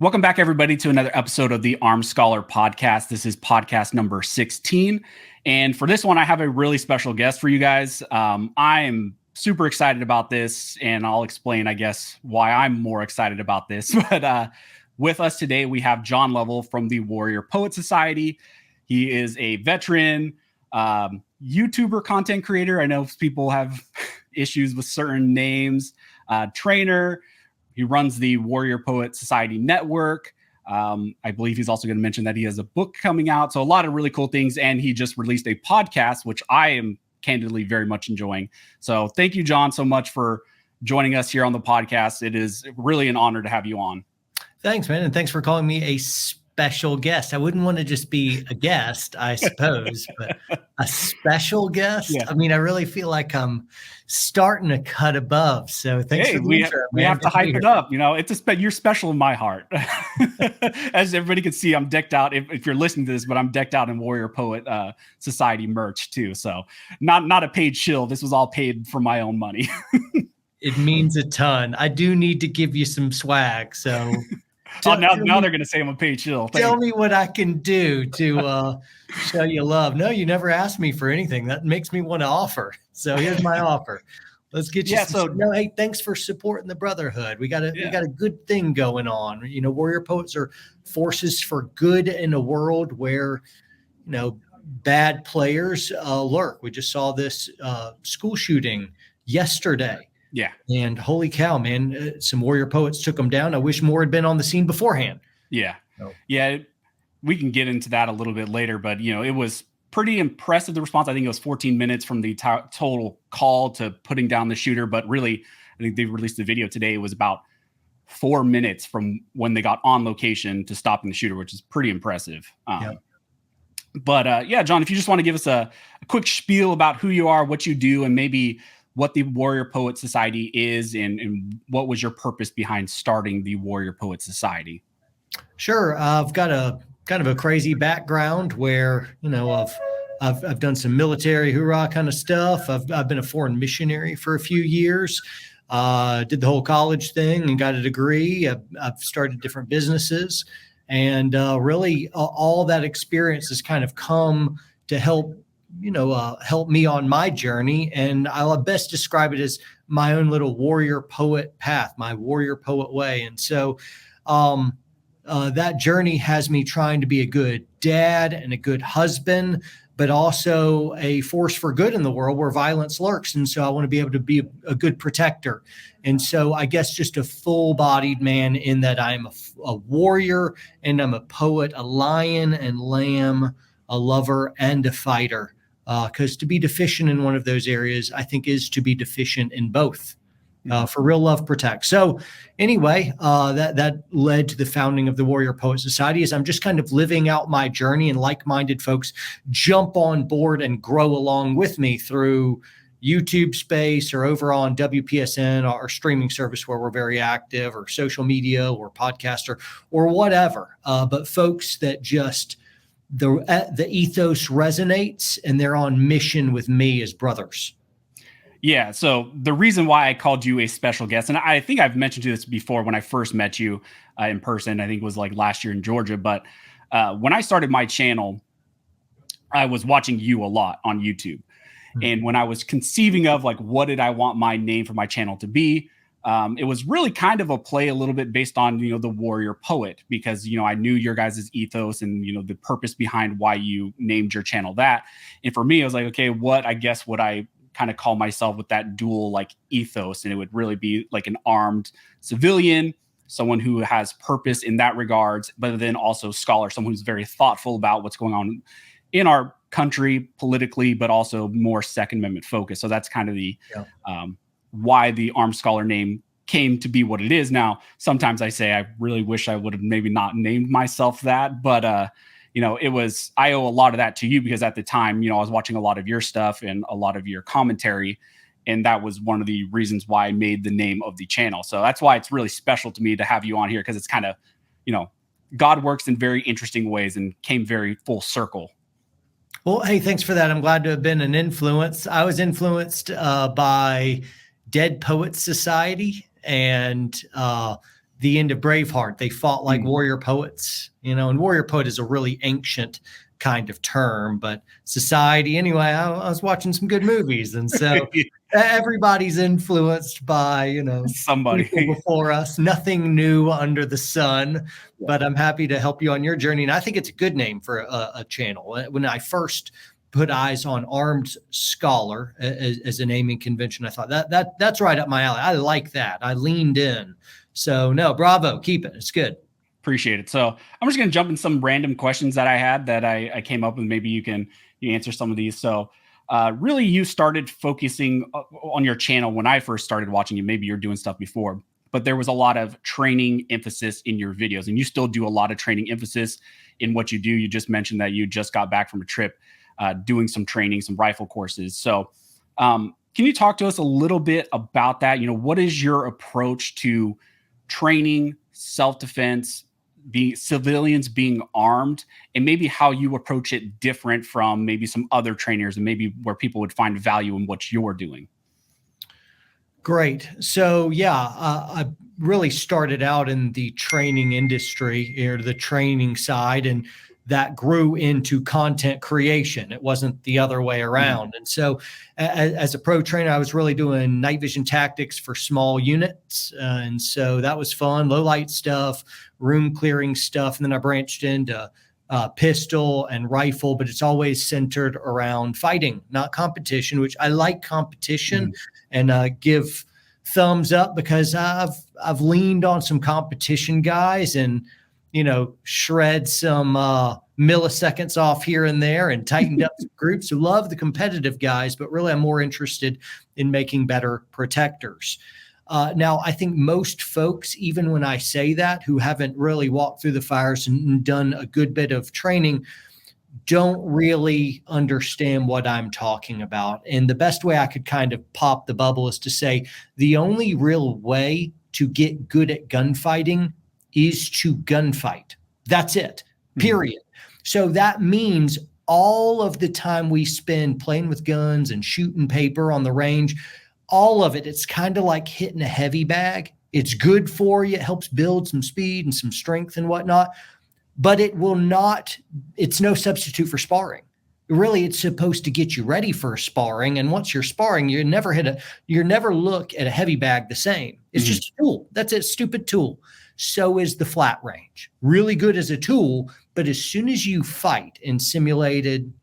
Welcome back, everybody, to another episode of the Armed Scholar Podcast. This is podcast number 16. And for this one, I have a really special guest for you guys. I am super excited about this, and I'll explain, I guess, why I'm more excited about this. But with us today, we have John Lovell from the Warrior Poet Society. He is a veteran YouTuber content creator. I know people have issues with certain names, trainer. He runs the Warrior Poet Society Network. I believe he's also going to mention that he has a book coming out. So a lot of really cool things. And he just released a podcast, which I am candidly very much enjoying. So thank you, John, so much for joining us here on the podcast. It is really an honor to have you on. Thanks, man. And thanks for calling me a special guest. I wouldn't want to just be a guest, I suppose, but a special guest. Yeah. I mean, I really feel like I'm starting to cut above. So thanks for the intro, we have to hype it up. You know, you're special in my heart. As everybody can see, I'm decked out. If you're listening to this, but I'm decked out in Warrior Poet Society merch too. So not a paid shill. This was all paid for my own money. It means a ton. I do need to give you some swag. So now they're going to say I'm a paid shill. Tell me what I can do to show you love. No, you never asked me for anything. That makes me want to offer. So here's my offer. Let's get you. Yeah. Hey, thanks for supporting the brotherhood. We got a good thing going on. You know, Warrior Poets are forces for good in a world where, you know, bad players lurk. We just saw this school shooting yesterday. Yeah. And holy cow, man, some Warrior Poets took them down. I wish more had been on the scene beforehand. Yeah. Yeah. We can get into that a little bit later, but, you know, it was pretty impressive, the response. I think it was 14 minutes from the total call to putting down the shooter. But really, I think they released the video today. It was about 4 minutes from when they got on location to stopping the shooter, which is pretty impressive. But John, if you just want to give us a quick spiel about who you are, what you do, and maybe what the Warrior Poet Society is and what was your purpose behind starting the Warrior Poet Society? Sure. I've got a kind of a crazy background where, you know, I've done some military hoorah kind of stuff. I've been a foreign missionary for a few years, did the whole college thing and got a degree. I've started different businesses, and really all that experience has kind of come to help me on my journey. And I'll best describe it as my own little warrior poet path, my warrior poet way. And so that journey has me trying to be a good dad and a good husband, but also a force for good in the world where violence lurks. And so I want to be able to be a good protector. And so I guess just a full-bodied man in that I'm a warrior and I'm a poet, a lion and lamb, a lover and a fighter. Because to be deficient in one of those areas, I think, is to be deficient in both. For real love protect. So anyway, that led to the founding of the Warrior Poet Society, as I'm just kind of living out my journey, and like-minded folks jump on board and grow along with me through YouTube space or over on WPSN, our streaming service where we're very active, or social media or podcaster or whatever. But folks that just the ethos resonates and they're on mission with me as brothers. Yeah. So the reason why I called you a special guest, and I think I've mentioned this before when I first met you in person, I think it was like last year in Georgia. But when I started my channel, I was watching you a lot on YouTube. Mm-hmm. And when I was conceiving of like, what did I want my name for my channel to be? It was really kind of a play a little bit based on, you know, the warrior poet, because, you know, I knew your guys' ethos and, you know, the purpose behind why you named your channel that. And for me, I was like, okay, what I guess would I kind of call myself with that dual like ethos? And it would really be like an armed civilian, someone who has purpose in that regards, but then also scholar, someone who's very thoughtful about what's going on in our country politically, but also more Second Amendment focus. So that's kind of the why the Armed Scholar name came to be what it is. Now, sometimes I say I really wish I would have maybe not named myself that, but you know, I owe a lot of that to you, because at the time, you know, I was watching a lot of your stuff and a lot of your commentary, and that was one of the reasons why I made the name of the channel. So that's why it's really special to me to have you on here, because it's kind of, you know, God works in very interesting ways and came very full circle. Well, hey, thanks for that. I'm glad to have been an influence. I was influenced by Dead Poets Society and the end of Braveheart. They fought like warrior poets, and warrior poet is a really ancient kind of term, but society, anyway, I was watching some good movies. And so everybody's influenced by, Somebody. people before us, nothing new under the sun, but I'm happy to help you on your journey. And I think it's a good name for a channel. When I first put eyes on Armed Scholar as a naming convention, I thought that's right up my alley. I like that. I leaned in. So no, bravo, keep it. It's good. Appreciate it. So I'm just going to jump in some random questions that I had that I came up with. Maybe you answer some of these. So really you started focusing on your channel when I first started watching you. Maybe you're doing stuff before, but there was a lot of training emphasis in your videos, and you still do a lot of training emphasis in what you do. You just mentioned that you just got back from a trip doing some training, some rifle courses. So can you talk to us a little bit about that? What is your approach to training, self-defense, civilians being armed, and maybe how you approach it different from maybe some other trainers, and maybe where people would find value in what you're doing? Great. So I really started out in the training industry, or the training side, and that grew into content creation. It wasn't the other way around. And so as a pro trainer, I was really doing night vision tactics for small units. And so that was fun, low light stuff, room clearing stuff. And then I branched into pistol and rifle, but it's always centered around fighting, not competition, which I like competition and give thumbs up, because I've leaned on some competition guys and shred some milliseconds off here and there, and tightened up some groups who love the competitive guys, but really I'm more interested in making better protectors. Now, I think most folks, even when I say that, who haven't really walked through the fires and done a good bit of training, don't really understand what I'm talking about. And the best way I could kind of pop the bubble is to say the only real way to get good at gunfighting is to gunfight. That's it, period. So that means all of the time we spend playing with guns and shooting paper on the range, all of it, it's kind of like hitting a heavy bag. It's good for you. It helps build some speed and some strength and whatnot, but it's no substitute for sparring. Really, it's supposed to get you ready for sparring. And once you're sparring, you never look at a heavy bag the same. It's just a tool. That's a stupid tool. So is the flat range. Really good as a tool, but as soon as you fight in simulated,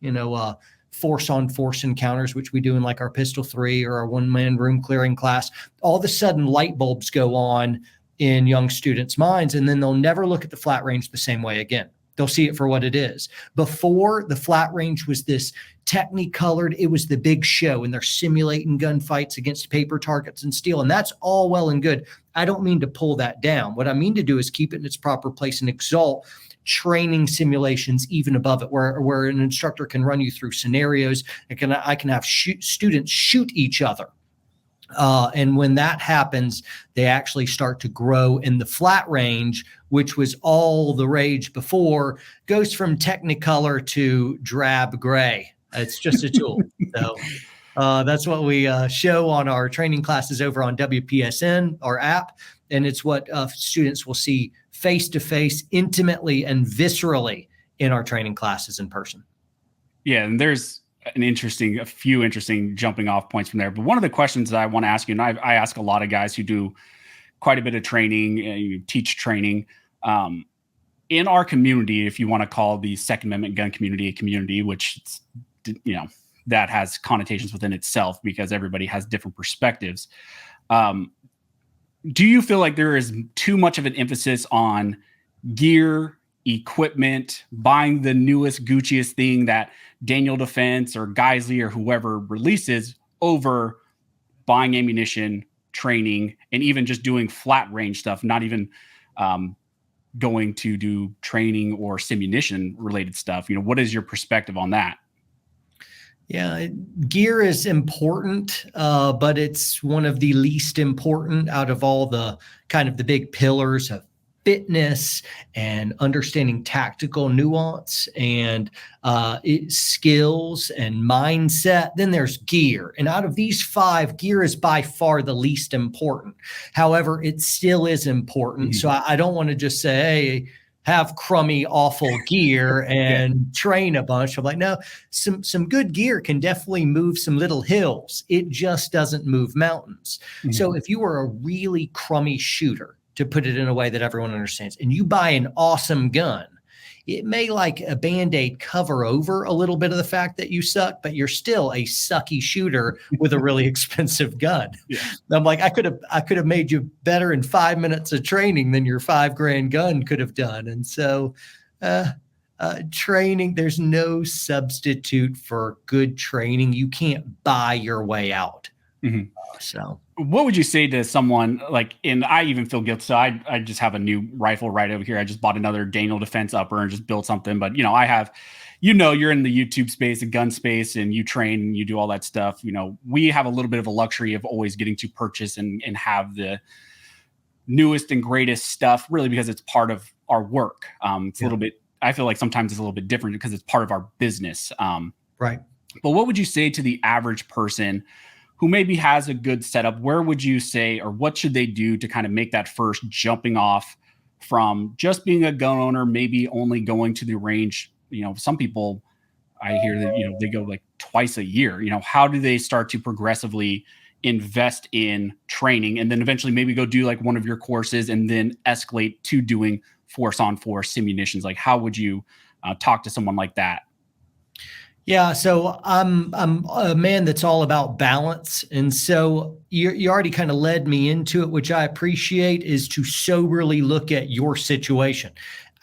force on force encounters, which we do in like our Pistol 3 or our one-man room clearing class, all of a sudden light bulbs go on in young students' minds, and then they'll never look at the flat range the same way again. They'll see it for what it is. Before, the flat range was this technicolored, it was the big show, and they're simulating gunfights against paper targets and steel. And that's all well and good. I don't mean to pull that down. What I mean to do is keep it in its proper place and exalt training simulations even above it, where an instructor can run you through scenarios. I can have students shoot each other. And when that happens, they actually start to grow in the flat range, which was all the rage before, goes from Technicolor to drab gray. It's just a tool. So that's what we show on our training classes over on WPSN, our app. And it's what students will see face-to-face, intimately and viscerally in our training classes in person. Yeah, and there's a few interesting jumping off points from there. But one of the questions that I want to ask you, and I ask a lot of guys who do quite a bit of training, you teach training, in our community, if you want to call the Second Amendment gun community a community, which, that has connotations within itself because everybody has different perspectives. Do you feel like there is too much of an emphasis on gear, equipment, buying the newest, Gucciest thing that Daniel Defense or Geisley or whoever releases over buying ammunition, training, and even just doing flat range stuff, not even going to do training or simunition related stuff? What is your perspective on that? Yeah, gear is important, but it's one of the least important out of all the kind of the big pillars of fitness and understanding tactical nuance and skills and mindset. Then there's gear. And out of these five, gear is by far the least important. However, it still is important. Mhm. So I don't want to just say, hey, have crummy, awful gear and train a bunch. I'm like, no, some good gear can definitely move some little hills. It just doesn't move mountains. Mhm. So if you were a really crummy shooter, to put it in a way that everyone understands, and you buy an awesome gun, it may like a Band-Aid cover over a little bit of the fact that you suck, but you're still a sucky shooter with a really expensive gun. Yeah. I'm like, I could have made you better in 5 minutes of training than your $5,000 gun could have done. And so training, there's no substitute for good training. You can't buy your way out. Mhm. So what would you say to someone like, and I even feel guilty. So I just have a new rifle right over here. I just bought another Daniel Defense upper and just built something. But, I have, you're in the YouTube space, the gun space, and you train and you do all that stuff. We have a little bit of a luxury of always getting to purchase and have the newest and greatest stuff, really, because it's part of our work. It's a little bit, I feel like sometimes it's a little bit different because it's part of our business. Right. But what would you say to the average person who maybe has a good setup? Where would you say, or what should they do to kind of make that first jumping off from just being a gun owner, maybe only going to the range? Some people, I hear that, they go like twice a year. How do they start to progressively invest in training and then eventually maybe go do like one of your courses and then escalate to doing force on force simunitions? Like, how would you talk to someone like that? Yeah, so I'm a man that's all about balance, and so you already kind of led me into it, which I appreciate, is to soberly look at your situation.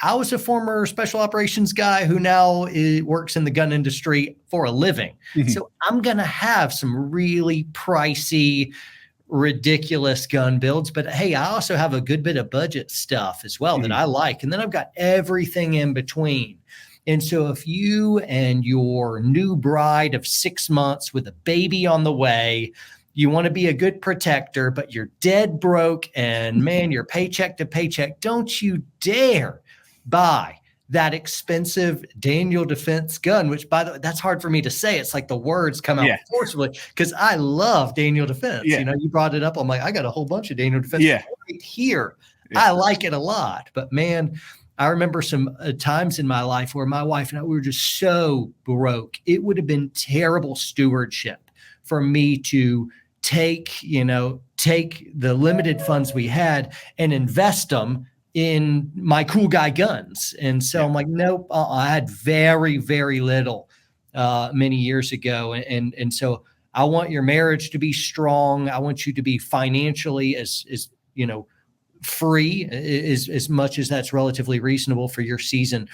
I was a former special operations guy who now works in the gun industry for a living, so I'm gonna have some really pricey, ridiculous gun builds, but hey, I also have a good bit of budget stuff as well that I like, and then I've got everything in between. And so if you and your new bride of 6 months with a baby on the way, you want to be a good protector, but you're dead broke and man, you're paycheck to paycheck, don't you dare buy that expensive Daniel Defense gun, which by the way, that's hard for me to say. It's like the words come out forcibly because I love Daniel Defense. You brought it up. I'm like, I got a whole bunch of Daniel Defense right here. I like it a lot, but man, I remember some times in my life where my wife and I, we were just so broke. It would have been terrible stewardship for me to take the limited funds we had and invest them in my cool guy guns. And so I'm like, nope, I had very, very little many years ago. And so I want your marriage to be strong. I want you to be financially as free as much as that's relatively reasonable for your season.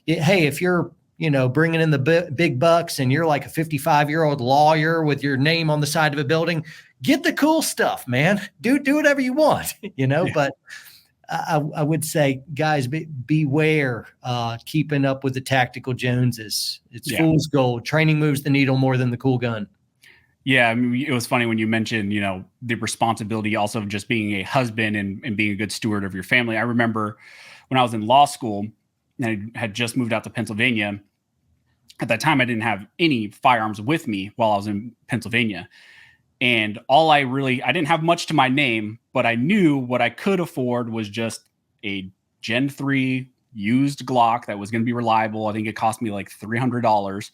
Hey, if you're bringing in the big bucks and you're like a 55-year-old lawyer with your name on the side of a building, get the cool stuff, man. Do whatever you want, but I would say, guys, beware keeping up with the tactical Joneses. It's fool's gold. Training moves the needle more than the cool gun. Yeah, I mean, it was funny when you mentioned, the responsibility also of just being a husband and being a good steward of your family. I remember when I was in law school and I had just moved out to Pennsylvania. At that time, I didn't have any firearms with me while I was in Pennsylvania. And I didn't have much to my name, but I knew what I could afford was just a Gen 3 used Glock that was going to be reliable. I think it cost me like $300.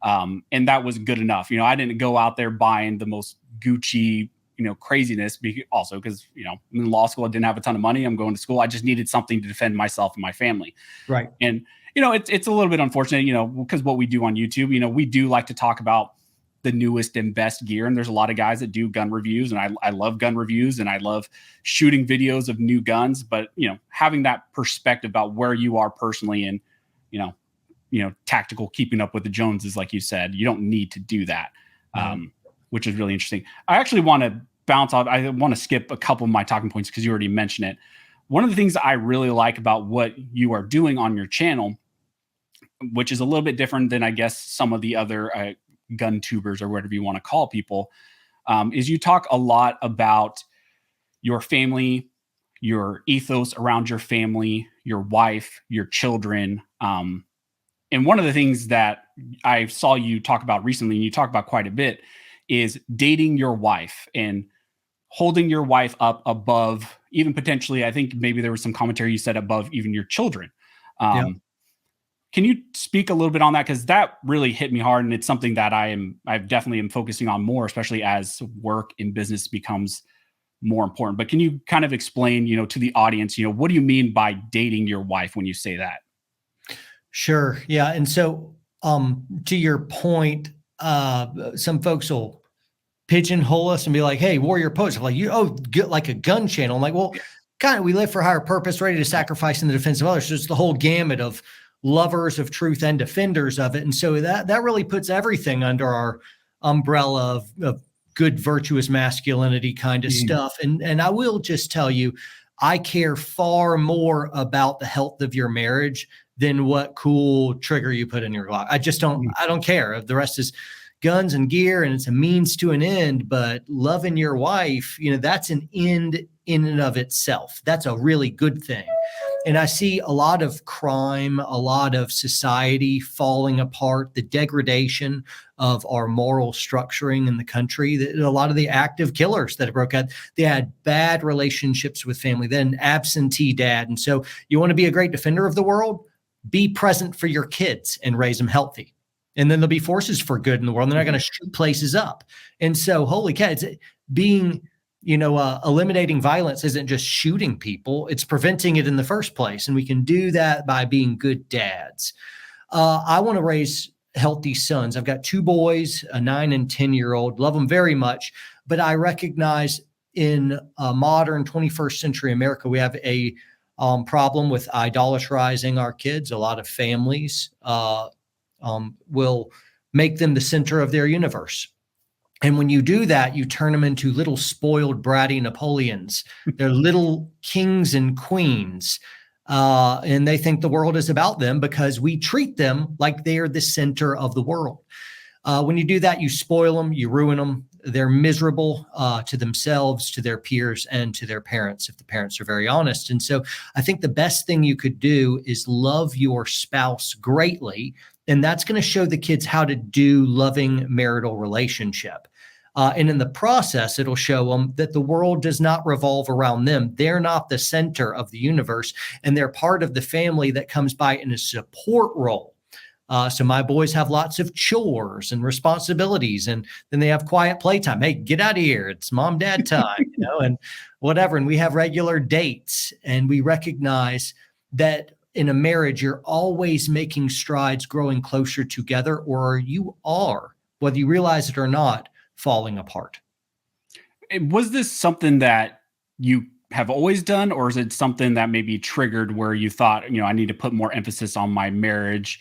And that was good enough. I didn't go out there buying the most Gucci, craziness also because, in law school, I didn't have a ton of money. I'm going to school. I just needed something to defend myself and my family. Right. And, it's a little bit unfortunate, because what we do on YouTube, we do like to talk about the newest and best gear. And there's a lot of guys that do gun reviews, and I love gun reviews and I love shooting videos of new guns, but, having that perspective about where you are personally and, tactical keeping up with the Joneses, like you said, you don't need to do that, which is really interesting. I actually want to bounce off. I want to skip a couple of my talking points because you already mentioned it. One of the things I really like about what you are doing on your channel, which is a little bit different than I guess some of the other gun tubers or whatever you want to call people, is you talk a lot about your family, your ethos around your family, your wife, your children. And one of the things that I saw you talk about recently, and you talk about quite a bit, is dating your wife and holding your wife up above, even potentially, I think maybe there was some commentary you said above even your children. Yeah. Can you speak a little bit on that? Because that really hit me hard, and it's something that I definitely am focusing on more, especially as work and business becomes more important. But can you kind of explain, to the audience, what do you mean by dating your wife when you say that? Sure. Yeah. And so, to your point, some folks will pigeonhole us and be like, "Hey, warrior post." I'm like, get like a gun channel. I'm like, well, Yeah. kind of, we live for higher purpose, ready to sacrifice in the defense of others. So it's the whole gamut of lovers of truth and defenders of it. And so that really puts everything under our umbrella of good, virtuous masculinity kind of Mhm. stuff. And I will just tell you, I care far more about the health of your marriage than what cool trigger you put in your Glock. I don't care. The rest is guns and gear, and it's a means to an end. But loving your wife, that's an end in and of itself. That's a really good thing. And I see a lot of crime, a lot of society falling apart, the degradation of our moral structuring in the country. A lot of the active killers that broke out, they had bad relationships with family, then absentee dad. And so you want to be a great defender of the world? Be present for your kids and raise them healthy. And then there'll be forces for good in the world. They're not going to shoot places up. And so, holy cow, it's being, eliminating violence isn't just shooting people, it's preventing it in the first place. And we can do that by being good dads. I want to raise healthy sons. I've got two boys, a 9 and 10-year-old, love them very much. But I recognize in modern 21st century America, we have a problem with idolatrizing our kids. A lot of families will make them the center of their universe. And when you do that, you turn them into little spoiled, bratty Napoleons. They're little kings and queens. And they think the world is about them because we treat them like they are the center of the world. When you do that, you spoil them, you ruin them. They're miserable to themselves, to their peers, and to their parents, if the parents are very honest. And so I think the best thing you could do is love your spouse greatly. And that's going to show the kids how to do loving marital relationship. And in the process, it'll show them that the world does not revolve around them. They're not the center of the universe, and they're part of the family that comes by in a support role. So my boys have lots of chores and responsibilities, and then they have quiet playtime. Hey, get out of here. It's mom, dad time, and whatever. And we have regular dates, and we recognize that in a marriage, you're always making strides growing closer together, or you are, whether you realize it or not, falling apart. Was this something that you have always done, or is it something that maybe triggered where you thought, I need to put more emphasis on my marriage,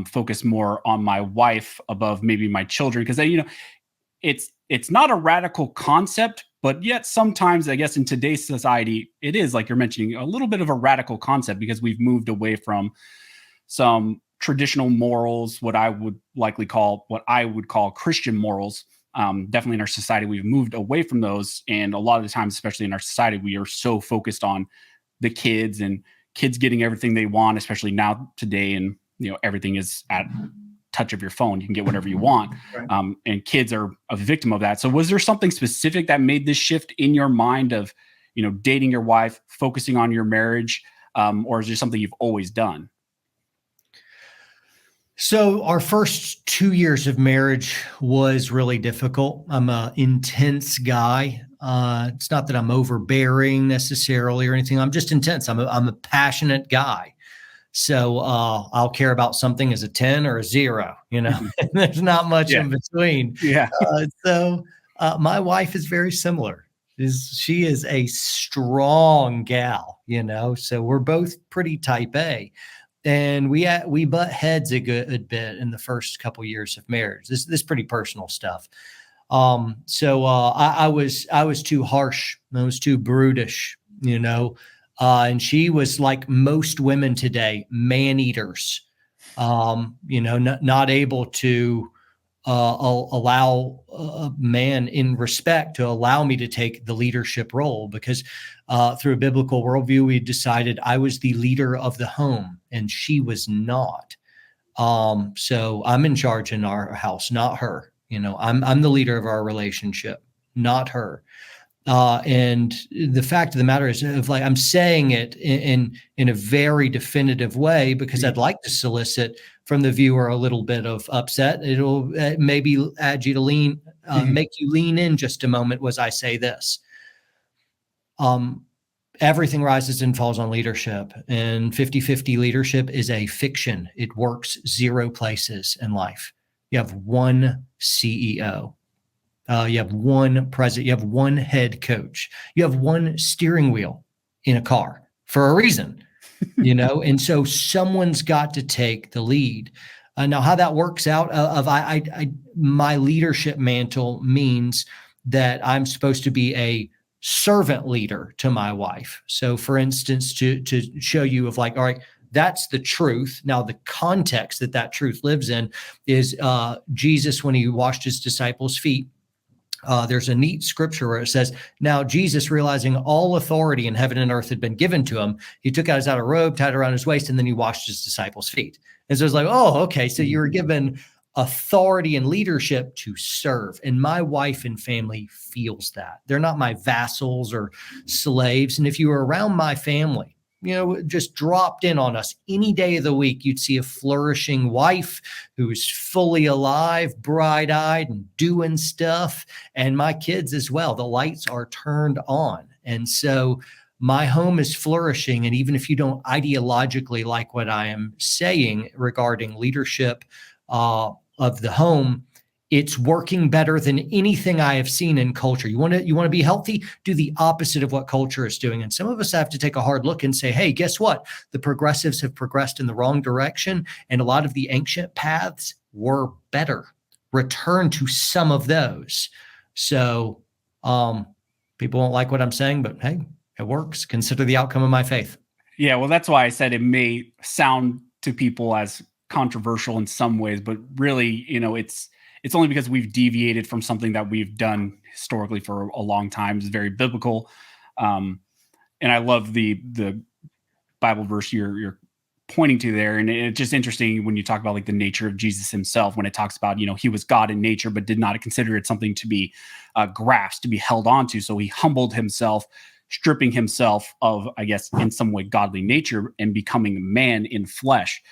focus more on my wife above maybe my children? Because it's not a radical concept, but yet sometimes I guess in today's society, it is, like you're mentioning, a little bit of a radical concept because we've moved away from some traditional morals, what I would call Christian morals. Definitely in our society, we've moved away from those. And a lot of the times, especially in our society, we are so focused on the kids and kids getting everything they want, especially now today. And, everything is at touch of your phone. You can get whatever you want. Right. And kids are a victim of that. So was there something specific that made this shift in your mind of, dating your wife, focusing on your marriage? Or is there something you've always done? So our first 2 years of marriage was really difficult. I'm an intense guy. It's not that I'm overbearing necessarily or anything. I'm just intense. I'm a passionate guy. So I'll care about something as a 10 or a 0, there's not much Yeah. in between. Yeah. So my wife is very similar. She is a strong gal, so we're both pretty type A. And we butt heads a good bit in the first couple years of marriage. This pretty personal stuff. So I was too harsh. I was too brutish, and she was like most women today, man eaters. Not able to allow a man in respect to allow me to take the leadership role, because through a biblical worldview, we decided I was the leader of the home and she was not. So I'm in charge in our house, not her. I'm the leader of our relationship, not her. And the fact of the matter is, I'm saying it in a very definitive way, because I'd like to solicit from the viewer a little bit of upset. It'll maybe add you to make you lean in just a moment as I say this. Everything rises and falls on leadership, and 50-50 leadership is a fiction. It works 0 places in life. You have one CEO. You have one president, you have one head coach, you have one steering wheel in a car for a reason, and so someone's got to take the lead. Now, how that works out my leadership mantle means that I'm supposed to be a servant leader to my wife. So for instance, to show you all right, that's the truth. Now, the context that truth lives in is Jesus, when he washed his disciples' feet. There's a neat scripture where it says, now Jesus, realizing all authority in heaven and earth had been given to him, he took out his outer robe, tied it around his waist, and then he washed his disciples' feet. And so it's oh, okay. So you were given authority and leadership to serve. And my wife and family feels that. They're not my vassals or slaves. And if you were around my family, just dropped in on us any day of the week, you'd see a flourishing wife who's fully alive, bright-eyed, and doing stuff. And my kids as well. The lights are turned on. And so my home is flourishing. And even if you don't ideologically like what I am saying regarding leadership of the home, it's working better than anything I have seen in culture. You want to be healthy? Do the opposite of what culture is doing. And some of us have to take a hard look and say, hey, guess what? The progressives have progressed in the wrong direction. And a lot of the ancient paths were better. Return to some of those. So people won't like what I'm saying, but hey, it works. Consider the outcome of my faith. Yeah, well, that's why I said it may sound to people as controversial in some ways, but really, it's only because we've deviated from something that we've done historically for a long time. It's very biblical. And I love the Bible verse you're pointing to there. And it's just interesting when you talk about the nature of Jesus himself, when it talks about, he was God in nature, but did not consider it something to be grasped, to be held onto. So he humbled himself, stripping himself of, I guess, in some way, godly nature and becoming a man in flesh.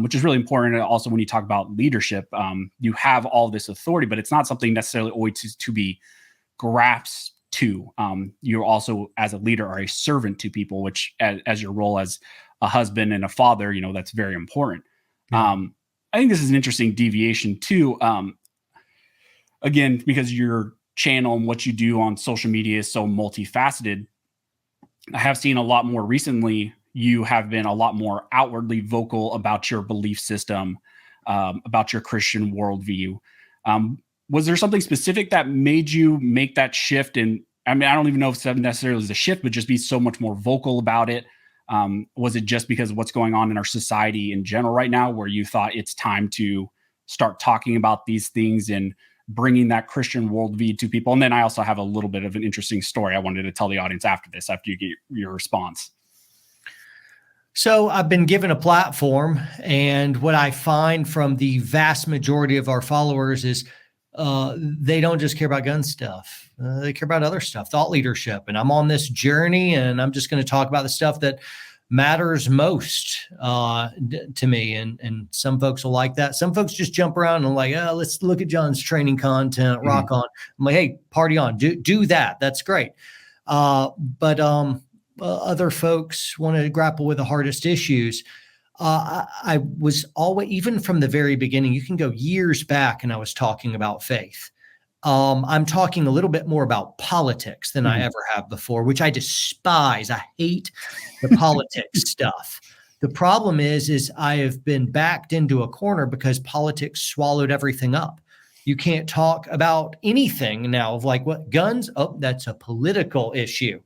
Which is really important. And also, when you talk about leadership, you have all this authority, but it's not something necessarily always to be grasped to. You also, as a leader, are a servant to people, which as your role as a husband and a father, that's very important. Yeah. I think this is an interesting deviation too. Again, because your channel and what you do on social media is so multifaceted. I have seen a lot more recently. You have been a lot more outwardly vocal about your belief system, about your Christian worldview. Was there something specific that made you make that shift? And I mean, I don't even know if it's necessarily a shift, but just be so much more vocal about it. Was it just because of what's going on in our society in general right now, where you thought it's time to start talking about these things and bringing that Christian worldview to people? And then I also have a little bit of an interesting story I wanted to tell the audience after this, after you get your response. So I've been given a platform, and what I find from the vast majority of our followers is they don't just care about gun stuff. They care about other stuff, thought leadership. And I'm on this journey, and I'm just going to talk about the stuff that matters most to me. And some folks will like that. Some folks just jump around and like, oh, let's look at John's training content, rock on. I'm like, hey, party on, do that. That's great. But other folks want to grapple with the hardest issues. I was always, even from the very beginning, you can go years back, and I was talking about faith. I'm talking a little bit more about politics than I ever have before, which I despise. I hate the politics stuff. The problem is I have been backed into a corner because politics swallowed everything up. You can't talk about anything now of what guns? Oh, that's a political issue.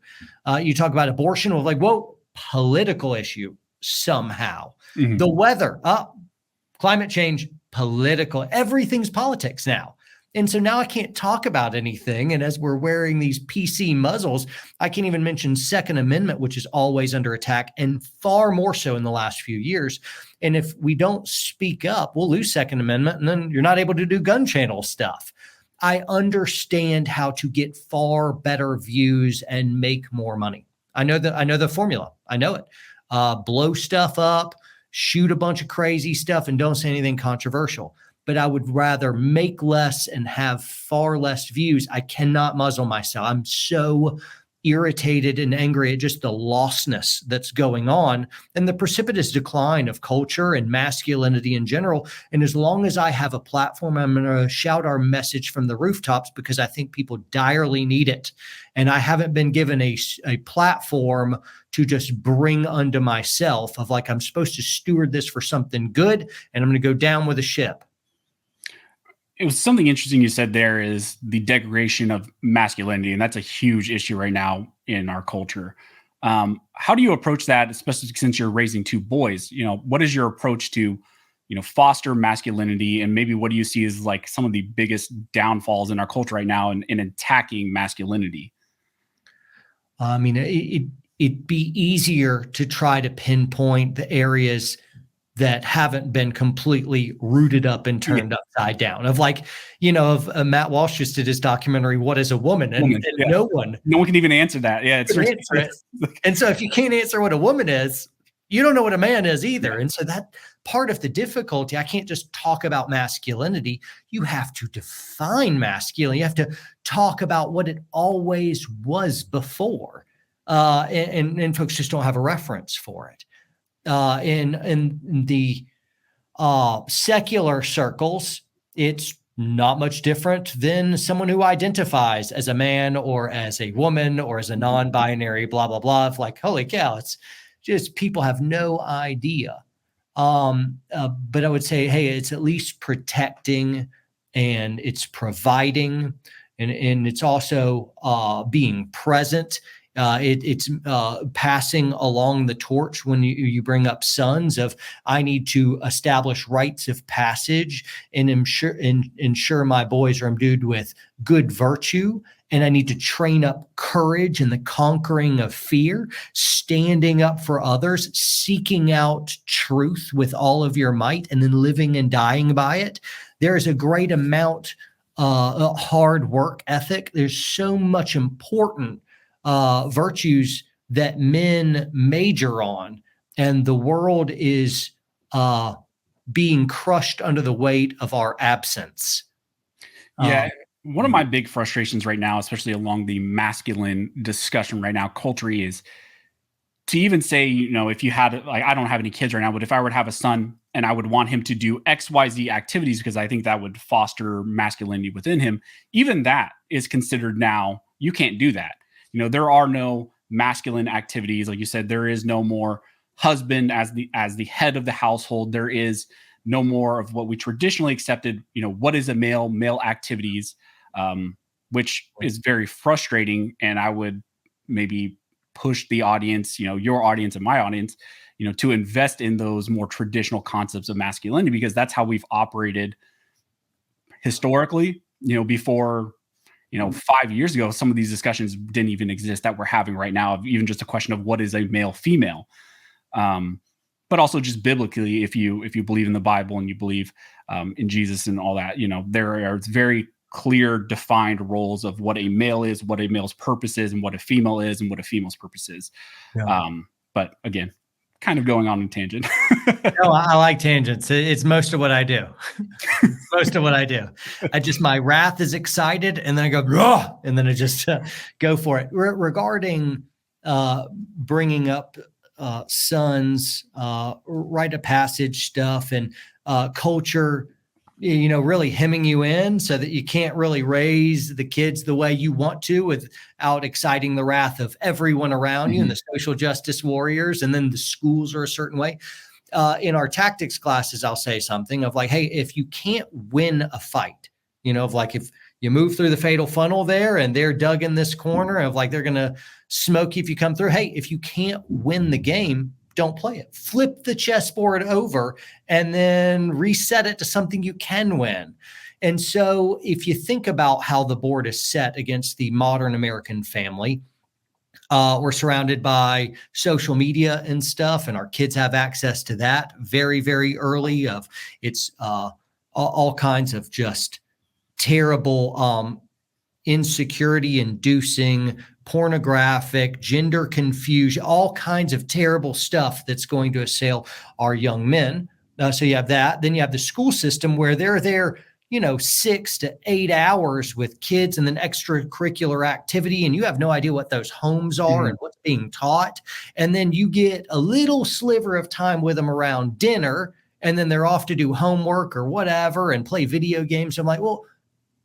You talk about abortion of whoa, political issue somehow. The weather, climate change, political. Everything's politics now. And so now I can't talk about anything. And as we're wearing these PC muzzles, I can't even mention Second Amendment, which is always under attack and far more so in the last few years. And if we don't speak up, we'll lose Second Amendment, and then you're not able to do gun channel stuff. I understand how to get far better views and make more money. I know the formula. I know it. Blow stuff up, shoot a bunch of crazy stuff, and don't say anything controversial. But I would rather make less and have far less views. I cannot muzzle myself. I'm so irritated and angry at just the lostness that's going on and the precipitous decline of culture and masculinity in general. And as long as I have a platform, I'm going to shout our message from the rooftops because I think people direly need it. And I haven't been given a platform to just bring unto myself of like, I'm supposed to steward this for something good, and I'm going to go down with the ship. It was something interesting you said there is the degradation of masculinity, and that's a huge issue right now in our culture. How do you approach that, especially since you're raising two boys? What is your approach to, foster masculinity, and maybe what do you see as like some of the biggest downfalls in our culture right now in attacking masculinity? I mean, it'd be easier to try to pinpoint the areas that haven't been completely rooted up and turned upside down. Of like, Matt Walsh just did his documentary, What is a Woman? And no one can even answer that. Yeah, it's ridiculous. And so if you can't answer what a woman is, you don't know what a man is either. And so that part of the difficulty, I can't just talk about masculinity. You have to define masculinity. You have to talk about what it always was before. And folks just don't have a reference for it. In the secular circles, it's not much different than someone who identifies as a man or as a woman or as a non-binary, blah, blah, blah. It's like, holy cow, it's just people have no idea. But I would say, hey, it's at least protecting and it's providing and it's also being present. It's passing along the torch when you bring up sons of, I need to establish rites of passage and ensure my boys are imbued with good virtue. And I need to train up courage and the conquering of fear, standing up for others, seeking out truth with all of your might, and then living and dying by it. There is a great amount of hard work ethic. There's so much important virtues that men major on, and the world is being crushed under the weight of our absence. Yeah. One of my big frustrations right now, especially along the masculine discussion right now, culture is to even say, if you had, like, I don't have any kids right now, but if I were to have a son and I would want him to do XYZ activities because I think that would foster masculinity within him, even that is considered now, you can't do that. There are no masculine activities. Like you said, there is no more husband as the head of the household. There is no more of what we traditionally accepted, what is a male activities, which is very frustrating. And I would maybe push the audience, your audience and my audience, to invest in those more traditional concepts of masculinity, because that's how we've operated historically, before, 5 years ago, some of these discussions didn't even exist that we're having right now, of even just a question of what is a male female. But also just biblically, if you believe in the Bible and you believe in Jesus and all that, there are very clear defined roles of what a male is, what a male's purpose is, and what a female is, and what a female's purpose is. Yeah. But again, kind of going on a tangent. No, I like tangents. It's most of what I do. Most of what I do. My wrath is excited, and then I go, "Rah!" And then I just go for it. Regarding bringing up sons, rite of passage stuff, and culture, really hemming you in so that you can't really raise the kids the way you want to without exciting the wrath of everyone around you and the social justice warriors. And then the schools are a certain way. In our tactics classes, I'll say something of like, hey, if you can't win a fight, of like, if you move through the fatal funnel there and they're dug in this corner of like, they're going to smoke you if you come through. Hey, if you can't win the game, don't play it. Flip the chessboard over and then reset it to something you can win. And so if you think about how the board is set against the modern American family, we're surrounded by social media and stuff, and our kids have access to that very, very early. It's all kinds of just terrible, insecurity inducing, pornographic, gender confusion, all kinds of terrible stuff that's going to assail our young men. So you have that. Then you have the school system where they're there, 6 to 8 hours with kids and then extracurricular activity. And you have no idea what those homes are and what's being taught. And then you get a little sliver of time with them around dinner, and then they're off to do homework or whatever and play video games. I'm like, well,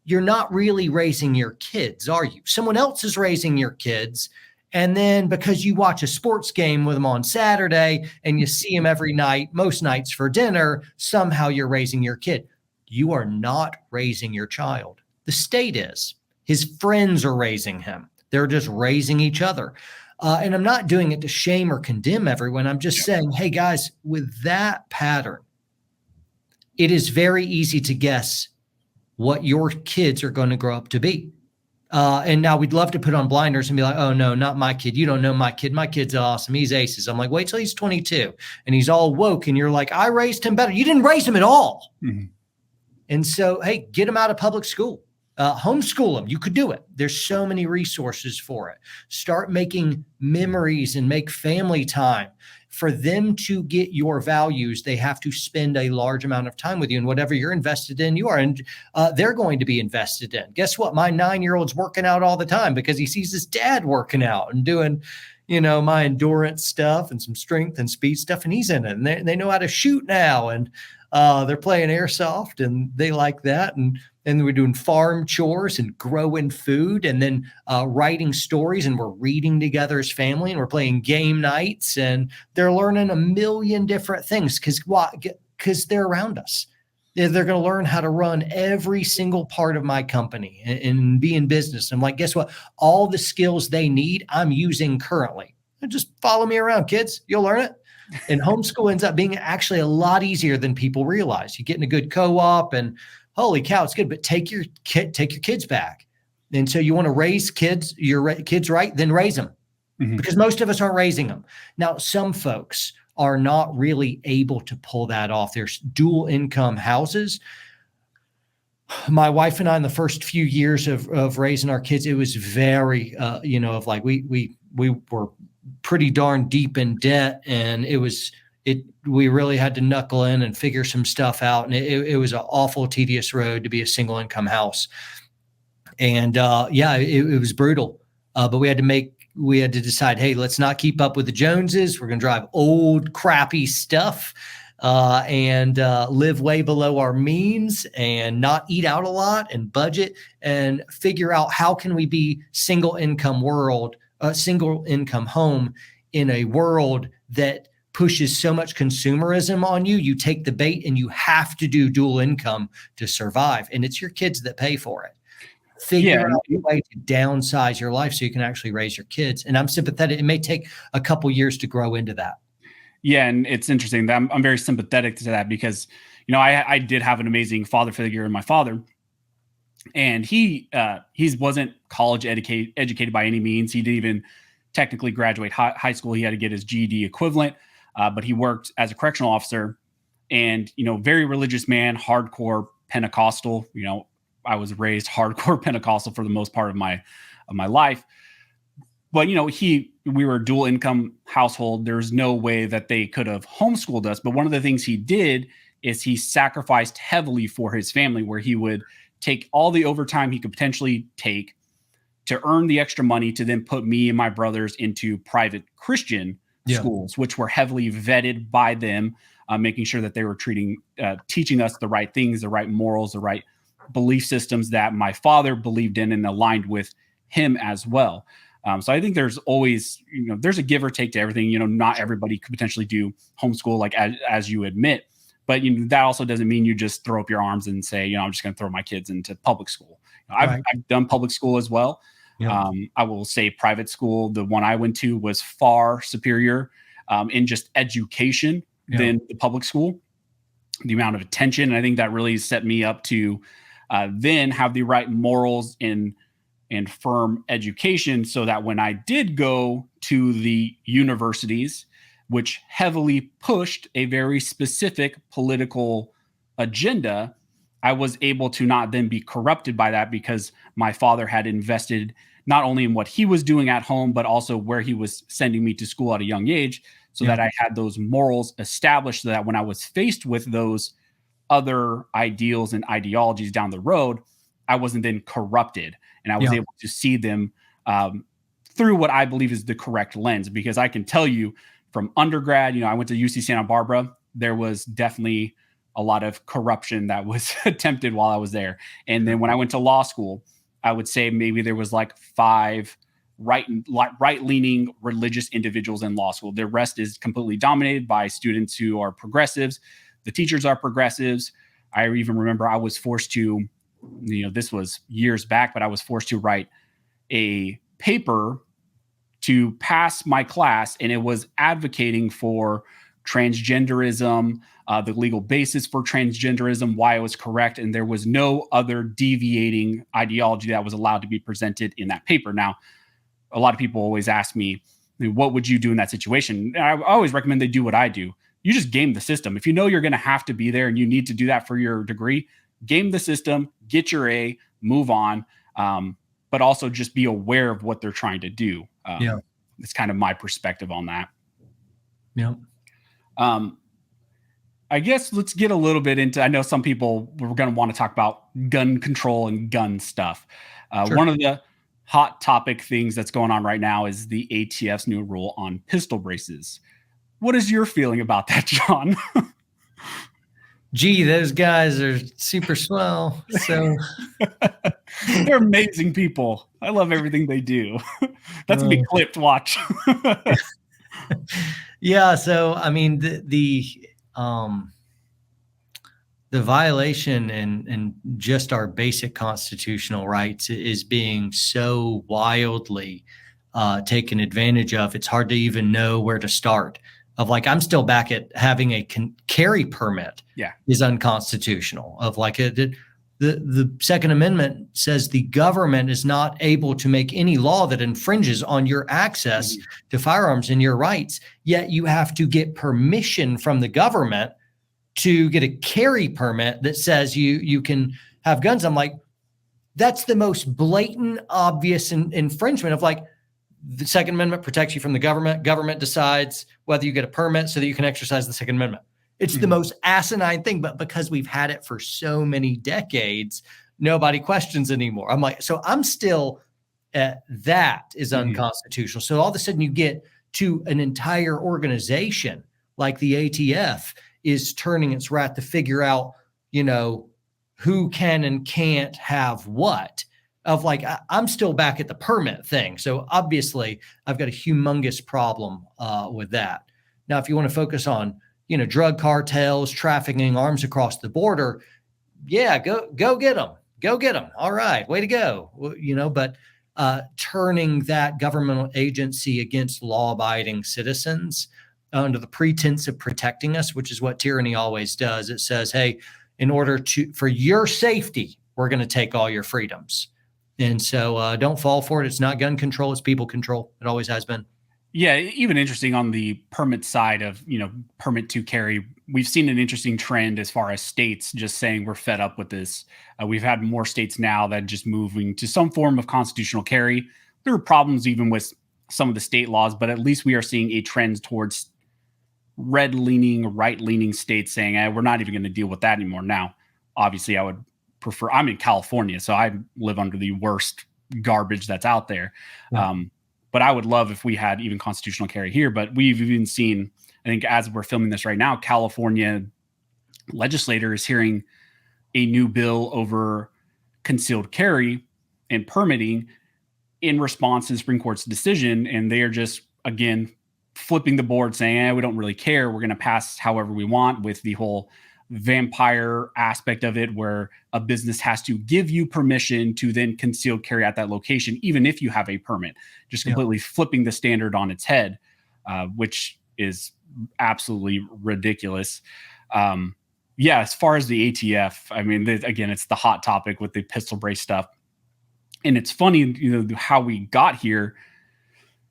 you're not really raising your kids, are you? Someone else is raising your kids. And then because you watch a sports game with them on Saturday and you see them every night, most nights for dinner, somehow you're raising your kid. You are not raising your child. The state is. His friends are raising him. They're just raising each other. And I'm not doing it to shame or condemn everyone. I'm just saying, hey, guys, with that pattern, it is very easy to guess what your kids are going to grow up to be. And now we'd love to put on blinders and be like, oh, no, not my kid. You don't know my kid. My kid's awesome. He's aces. I'm like, wait till he's 22 and he's all woke. And you're like, I raised him better. You didn't raise him at all. Mm-hmm. And so, hey, get him out of public school. Homeschool them. You could do it. There's so many resources for it. Start making memories and make family time. For them to get your values, they have to spend a large amount of time with you. And whatever you're invested in, you are, and they're going to be invested in. Guess what? My 9-year-old's working out all the time because he sees his dad working out and doing, my endurance stuff and some strength and speed stuff. And he's in it. And they know how to shoot now. And they're playing airsoft and they like that. And we're doing farm chores and growing food and then writing stories, and we're reading together as family, and we're playing game nights, and they're learning a million different things because they're around us. They're going to learn how to run every single part of my company and be in business. I'm like, guess what? All the skills they need, I'm using currently. Just follow me around, kids. You'll learn it. And homeschool ends up being actually a lot easier than people realize. You get in a good co-op and holy cow, it's good, but take your kids back. And so you want to raise your kids right, then raise them, because most of us aren't raising them. Now, some folks are not really able to pull that off. There's dual income houses. My wife and I, in the first few years of raising our kids, it was very, we were pretty darn deep in debt, and we really had to knuckle in and figure some stuff out. And it was an awful, tedious road to be a single income house. And it was brutal. But we had to decide, hey, let's not keep up with the Joneses. We're going to drive old, crappy stuff and live way below our means and not eat out a lot and budget and figure out how can we be single income home in a world that pushes so much consumerism on you. You take the bait and you have to do dual income to survive. And it's your kids that pay for it. Figure out a way to downsize your life so you can actually raise your kids. And I'm sympathetic. It may take a couple years to grow into that. Yeah. And it's interesting that I'm very sympathetic to that because, I did have an amazing father figure in my father. And he wasn't college educated by any means. He didn't even technically graduate high school. He had to get his GED equivalent. But he worked as a correctional officer and, very religious man, hardcore Pentecostal. I was raised hardcore Pentecostal for the most part of my life. But, we were a dual income household. There's no way that they could have homeschooled us. But one of the things he did is he sacrificed heavily for his family, where he would take all the overtime he could potentially take to earn the extra money to then put me and my brothers into private Christian schools, which were heavily vetted by them, making sure that they were teaching us the right things, the right morals, the right belief systems that my father believed in and aligned with him as well. So I think there's always, there's a give or take to everything. Not everybody could potentially do homeschool, like as you admit, but that also doesn't mean you just throw up your arms and say, I'm just going to throw my kids into public school. I've done public school as well. Yeah. I will say private school, the one I went to, was far superior in just education than the public school, the amount of attention. And I think that really set me up to then have the right morals and firm education, so that when I did go to the universities, which heavily pushed a very specific political agenda, I was able to not then be corrupted by that, because my father had invested not only in what he was doing at home, but also where he was sending me to school at a young age, so that I had those morals established, so that when I was faced with those other ideals and ideologies down the road, I wasn't then corrupted, and I was able to see them through what I believe is the correct lens. Because I can tell you from undergrad, I went to UC Santa Barbara, there was definitely a lot of corruption that was attempted while I was there. And then when I went to law school, I would say maybe there was like 5 right-leaning religious individuals in law school. The rest is completely dominated by students who are progressives. The teachers are progressives. I even remember I was forced to, this was years back, but I was forced to write a paper to pass my class, and it was advocating for transgenderism, the legal basis for transgenderism, why it was correct, and there was no other deviating ideology that was allowed to be presented in that paper. Now, a lot of people always ask me, what would you do in that situation? And I always recommend they do what I do. You just game the system. If you know you're going to have to be there and you need to do that for your degree, game the system, get your A, move on. But also just be aware of what they're trying to do. It's kind of my perspective on that. I guess let's get a little bit into, I know some people were going to want to talk about gun control and gun stuff. One of the hot topic things that's going on right now is the ATF's new rule on pistol braces. What is your feeling about that, John? Gee, those guys are super swell. So they're amazing people. I love everything they do. That's gonna be clipped. Watch. Yeah. So, I mean, the violation and just our basic constitutional rights is being so wildly taken advantage of. It's hard to even know where to start. Of like, I'm still back at having a carry permit is unconstitutional. Of like the Second Amendment says the government is not able to make any law that infringes on your access to firearms and your rights. Yet you have to get permission from the government to get a carry permit that says you can have guns. I'm like, that's the most blatant, obvious infringement of like, the Second Amendment protects you from the government. Government decides whether you get a permit so that you can exercise the Second Amendment. It's the most asinine thing, but because we've had it for so many decades, nobody questions anymore. I'm like, so I'm still that is unconstitutional. So all of a sudden you get to an entire organization like the ATF is turning its wrath to figure out, who can and can't have what. Of like, I'm still back at the permit thing. So obviously I've got a humongous problem with that. Now, if you want to focus on, drug cartels, trafficking arms across the border, go get them. Go get them. All right. Way to go. Well, but turning that governmental agency against law-abiding citizens under the pretense of protecting us, which is what tyranny always does. It says, hey, in order for your safety, we're going to take all your freedoms. And so don't fall for it. It's not gun control. It's people control. It always has been. Yeah. Even interesting on the permit side of, permit to carry. We've seen an interesting trend as far as states just saying we're fed up with this. We've had more states now that are just moving to some form of constitutional carry. There are problems even with some of the state laws, but at least we are seeing a trend towards red-leaning, right-leaning states saying, we're not even going to deal with that anymore. Now, obviously, I would prefer, I'm in California, so I live under the worst garbage that's out there. But I would love if we had even constitutional carry here. But we've even seen, I think as we're filming this right now, California legislator is hearing a new bill over concealed carry and permitting in response to the Supreme Court's decision. And they are just, again, flipping the board saying, we don't really care. We're going to pass however we want, with the whole vampire aspect of it, where a business has to give you permission to then concealed carry at that location, even if you have a permit, just completely flipping the standard on its head, which is absolutely ridiculous. Yeah, as far as the ATF, I mean, again, it's the hot topic with the pistol brace stuff. And it's funny, how we got here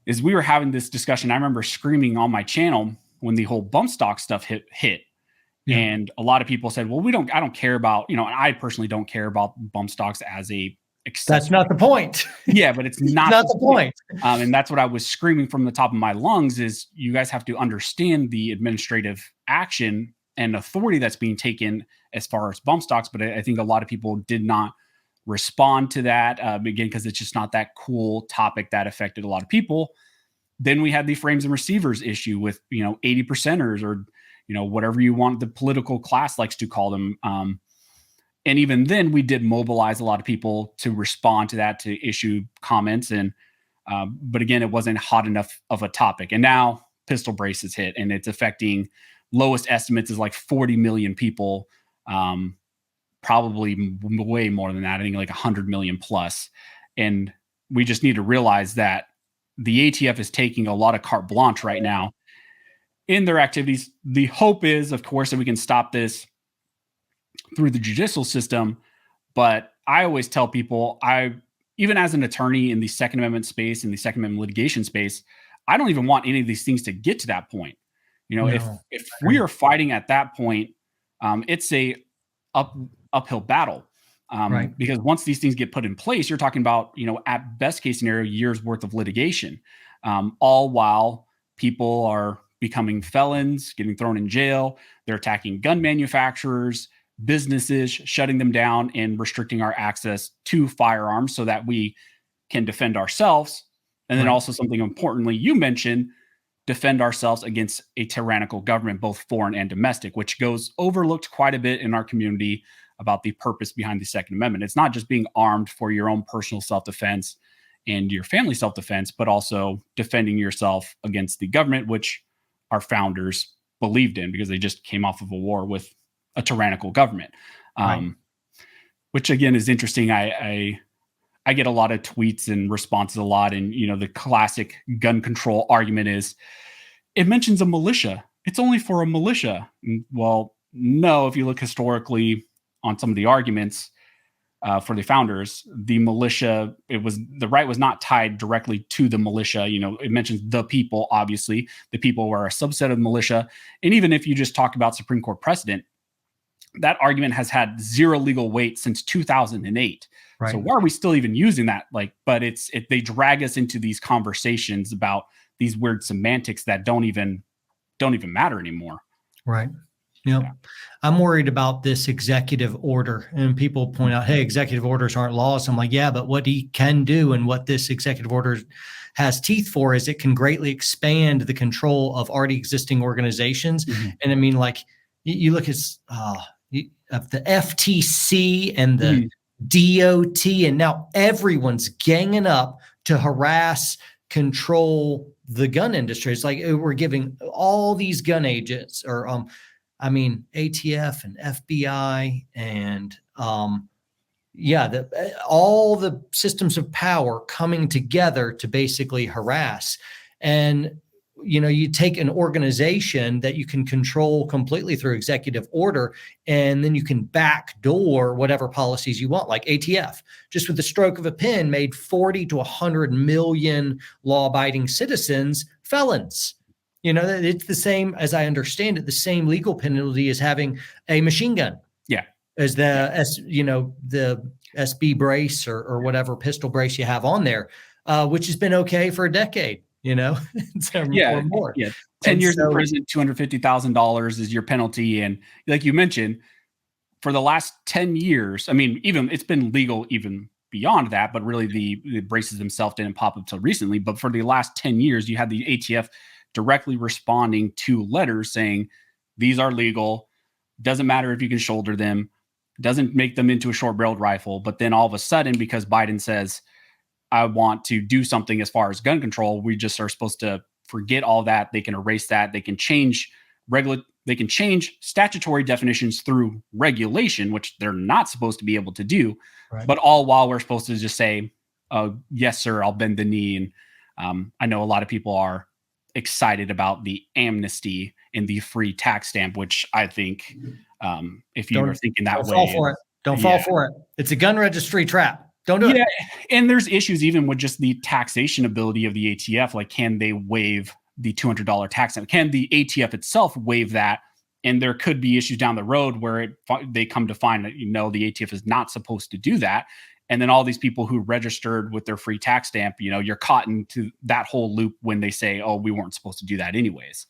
is we were having this discussion. I remember screaming on my channel when the whole bump stock stuff hit. Yeah. And a lot of people said, well, I don't care about, and I personally don't care about bump stocks as a accessory. That's not the point. Yeah, but it's not, not the point. And that's what I was screaming from the top of my lungs is you guys have to understand the administrative action and authority that's being taken as far as bump stocks. But I think a lot of people did not respond to that, again, because it's just not that cool topic that affected a lot of people. Then we had the frames and receivers issue with, 80%ers or, whatever you want the political class likes to call them. And even then we did mobilize a lot of people to respond to that, to issue comments. And, but again, it wasn't hot enough of a topic. And now pistol braces hit and it's affecting, lowest estimates is like 40 million people, probably way more than that. I think like 100 million plus. And we just need to realize that the ATF is taking a lot of carte blanche right now in their activities. The hope is, of course, that we can stop this through the judicial system. But I always tell people, even as an attorney in the Second Amendment space, in the Second Amendment litigation space, I don't even want any of these things to get to that point. No, if we are fighting at that point, it's a uphill battle. Right. Because once these things get put in place, you're talking about, at best case scenario, years worth of litigation, all while people are becoming felons, getting thrown in jail. They're attacking gun manufacturers, businesses, shutting them down and restricting our access to firearms so that we can defend ourselves. And then Right. also something importantly, you mentioned, defend ourselves against a tyrannical government, both foreign and domestic, which goes overlooked quite a bit in our community about the purpose behind the Second Amendment. It's not just being armed for your own personal self-defense and your family self-defense, but also defending yourself against the government, which our founders believed in because they just came off of a war with a tyrannical government. Right. Which again is interesting. I get a lot of tweets and responses a lot. And, the classic gun control argument is it mentions a militia. It's only for a militia. Well, no, if you look historically on some of the arguments for the founders, the militia, the right was not tied directly to the militia. It mentions the people, obviously. The people were a subset of the militia. And even if you just talk about Supreme Court precedent, that argument has had zero legal weight since 2008. Right. So why are we still even using that? But they drag us into these conversations about these weird semantics that don't even matter anymore. Right. Yep. Yeah. I'm worried about this executive order, and people point out, hey, executive orders aren't laws. I'm like, yeah, but what he can do and what this executive order has teeth for is it can greatly expand the control of already existing organizations. Mm-hmm. And I mean, like you look at of the FTC and the DOT, and now everyone's ganging up to harass, control the gun industry. It's like we're giving all these gun agents or ATF and FBI and all the systems of power coming together to basically harass. And you take an organization that you can control completely through executive order, and then you can backdoor whatever policies you want, like ATF, just with the stroke of a pen, made 40 to 100 million law-abiding citizens felons. It's the same, as I understand it, the same legal penalty as having a machine gun. Yeah. As the SB brace or whatever pistol brace you have on there, which has been okay for a decade. Or more. Yeah. 10 years in prison, $250,000 is your penalty. And like you mentioned, for the last 10 years, even it's been legal even beyond that, but really the braces themselves didn't pop up until recently. But for the last 10 years, you had the ATF directly responding to letters saying, these are legal. Doesn't matter if you can shoulder them, doesn't make them into a short-barreled rifle. But then all of a sudden, because Biden says, I want to do something as far as gun control, we just are supposed to forget all that. They can erase that. They can change statutory definitions through regulation, which they're not supposed to be able to do. Right. But all while we're supposed to just say, yes, sir, I'll bend the knee. And I know a lot of people are excited about the amnesty and the free tax stamp, which I think, if you are thinking that don't way, fall for it. Don't fall yeah, for it. It's a gun registry trap. Don't do yeah. it. And there's issues even with just the taxation ability of the ATF. Like, can they waive the $200 tax stamp? Can the ATF itself waive that? And there could be issues down the road where they come to find that, the ATF is not supposed to do that. And then all these people who registered with their free tax stamp, you're caught into that whole loop when they say, oh, we weren't supposed to do that anyways.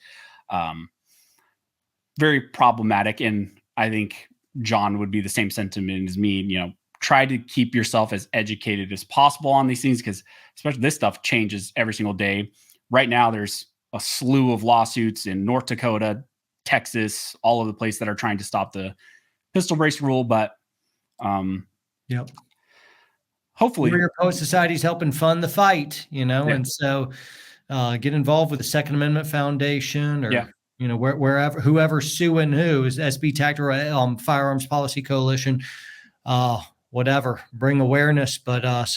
Very problematic. And I think John would be the same sentiment as me. Try to keep yourself as educated as possible on these things, because especially this stuff changes every single day. Right now, there's a slew of lawsuits in North Dakota, Texas, all over the place that are trying to stop the pistol brace rule. But yep. Hopefully Warrior Poet Society's helping fund the fight, Yeah. and so get involved with the Second Amendment Foundation, or Yeah. wherever, whoever's suing who, is SB TACT or Firearms Policy Coalition, whatever, bring awareness, but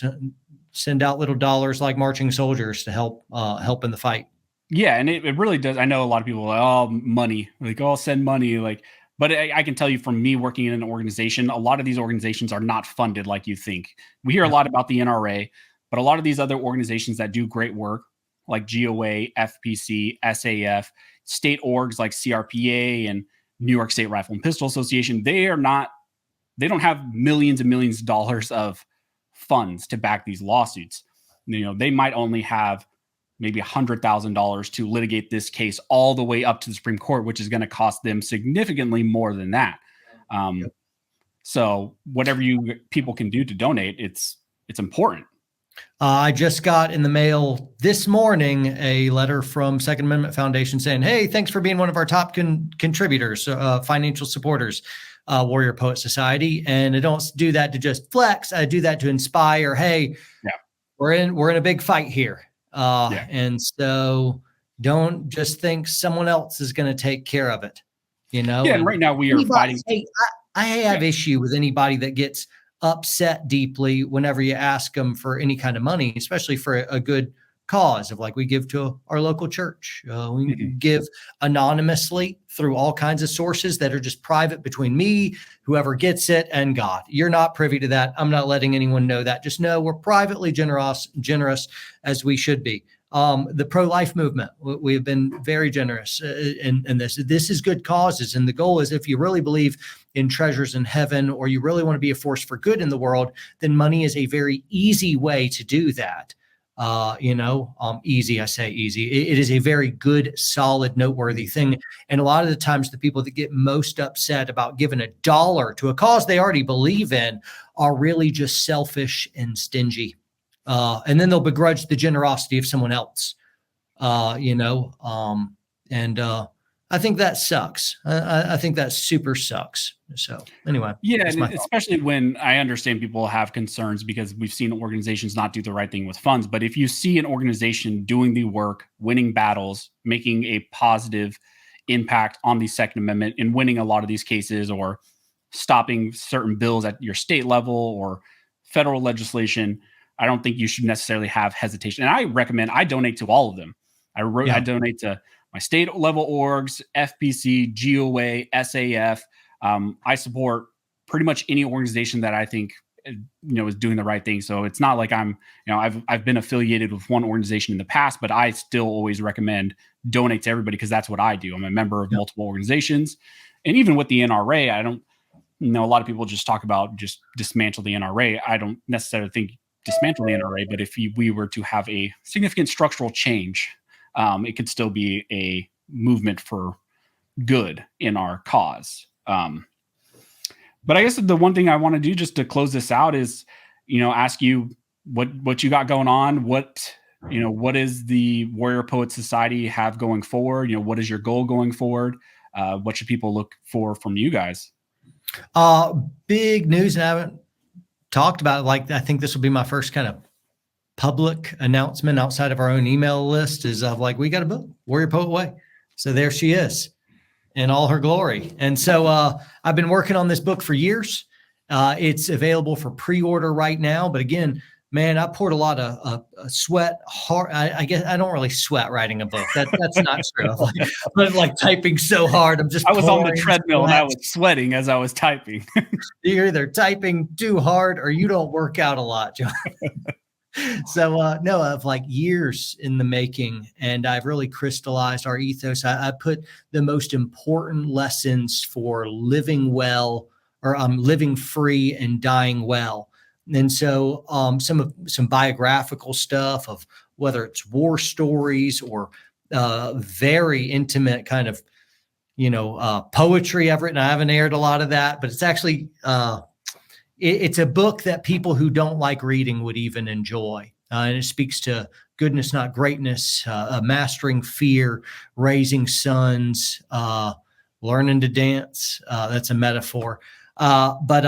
send out little dollars like marching soldiers to help in the fight. Yeah, and it really does. I know a lot of people are like, oh, money, like, oh, send money, like, but I can tell you from me working in an organization, a lot of these organizations are not funded like you think. We hear a lot about the NRA, but a lot of these other organizations that do great work, like GOA, FPC, SAF, state orgs like CRPA and New York State Rifle and Pistol Association, they don't have millions and millions of dollars of funds to back these lawsuits. They might only have maybe $100,000 to litigate this case all the way up to the Supreme Court, which is going to cost them significantly more than that. So whatever people can do to donate, it's important. I just got in the mail this morning a letter from Second Amendment Foundation saying, hey, thanks for being one of our top contributors, financial supporters, Warrior Poet Society. And I don't do that to just flex. I do that to inspire. Hey, we're in a big fight here. And so don't just think someone else is going to take care of it, Yeah, and right now we are fighting. Hey, I have issue with anybody that gets upset deeply whenever you ask them for any kind of money, especially for a good cause, of like we give to our local church. We give anonymously through all kinds of sources that are just private between me, whoever gets it, and God. You're not privy to that. I'm not letting anyone know that. Just know we're privately generous as we should be. The pro-life movement, we have been very generous in this. This is good causes. And the goal is, if you really believe in treasures in heaven, or you really want to be a force for good in the world, then money is a very easy way to do that. Easy, I say easy. It is a very good, solid, noteworthy thing. And a lot of the times the people that get most upset about giving $1 to a cause they already believe in are really just selfish and stingy. And then they'll begrudge the generosity of someone else, I think that sucks. I think that super sucks. So anyway. Yeah, and especially when I understand people have concerns because we've seen organizations not do the right thing with funds. But if you see an organization doing the work, winning battles, making a positive impact on the Second Amendment and winning a lot of these cases, or stopping certain bills at your state level or federal legislation, I don't think you should necessarily have hesitation. And I donate to all of them. I donate to my state level orgs, FPC, GOA, SAF. I support pretty much any organization that I think is doing the right thing. So it's not like I've been affiliated with one organization in the past, but I still always recommend donate to everybody, because that's what I do. I'm a member of multiple organizations, and even with the NRA, I don't a lot of people just talk about just dismantle the NRA. I don't necessarily think dismantle the NRA, but if we were to have a significant structural change, it could still be a movement for good in our cause. But I guess the one thing I want to do just to close this out is, ask you what you got going on. What is the Warrior Poet Society have going forward? What is your goal going forward? What should people look for from you guys? Big news, and I haven't talked about it. Like, I think this will be my first kind of public announcement outside of our own email list, is of like, we got a book, Warrior Poet Way. So there she is in all her glory. And so I've been working on this book for years. It's available for pre-order right now. But again, Man, I poured a lot of sweat. Hard. I guess I don't really sweat writing a book. That's not true. But like typing so hard, I'm just. I was on the pouring treadmill and sweat. I was sweating as I was typing. You're either typing too hard or you don't work out a lot, John. So no, of like years in the making, and I've really crystallized our ethos. I put the most important lessons for living well, or living free and dying well. And so some biographical stuff of whether it's war stories or very intimate kind of poetry I've written. I haven't aired a lot of that, but it's actually it's a book that people who don't like reading would even enjoy. And it speaks to goodness, not greatness, mastering fear, raising sons, learning to dance. That's a metaphor. But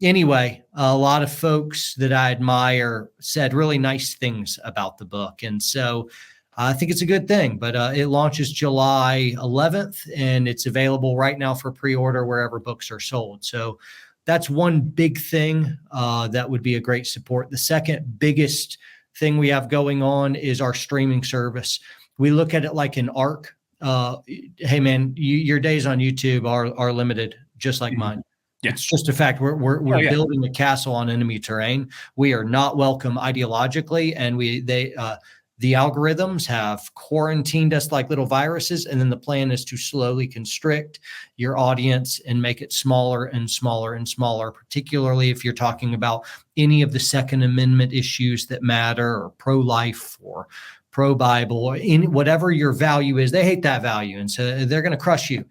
anyway, a lot of folks that I admire said really nice things about the book. And so I think it's a good thing, but it launches July 11th and it's available right now for pre-order wherever books are sold. So that's one big thing that would be a great support. The second biggest thing we have going on is our streaming service. We look at it like an arc. Hey man, your days on YouTube are limited, just like mine. Yeah. It's just a fact. We're building a castle on enemy terrain. We are not welcome ideologically, and the algorithms have quarantined us like little viruses. And then the plan is to slowly constrict your audience and make it smaller and smaller and smaller, particularly if you're talking about any of the Second Amendment issues that matter, or pro-life or pro-Bible, or whatever your value is. They hate that value. And so they're going to crush you.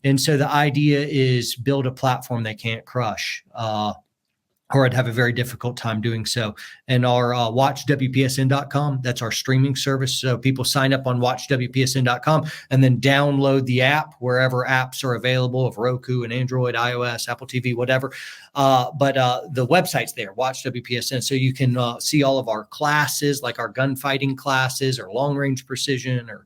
And so the idea is build a platform they can't crush. Or I'd have a very difficult time doing so. And our watchwpsn.com, that's our streaming service. So people sign up on watchwpsn.com and then download the app wherever apps are available of Roku and Android, iOS, Apple TV, whatever. But the website's there, Watch WPSN. So you can see all of our classes, like our gunfighting classes or long range precision or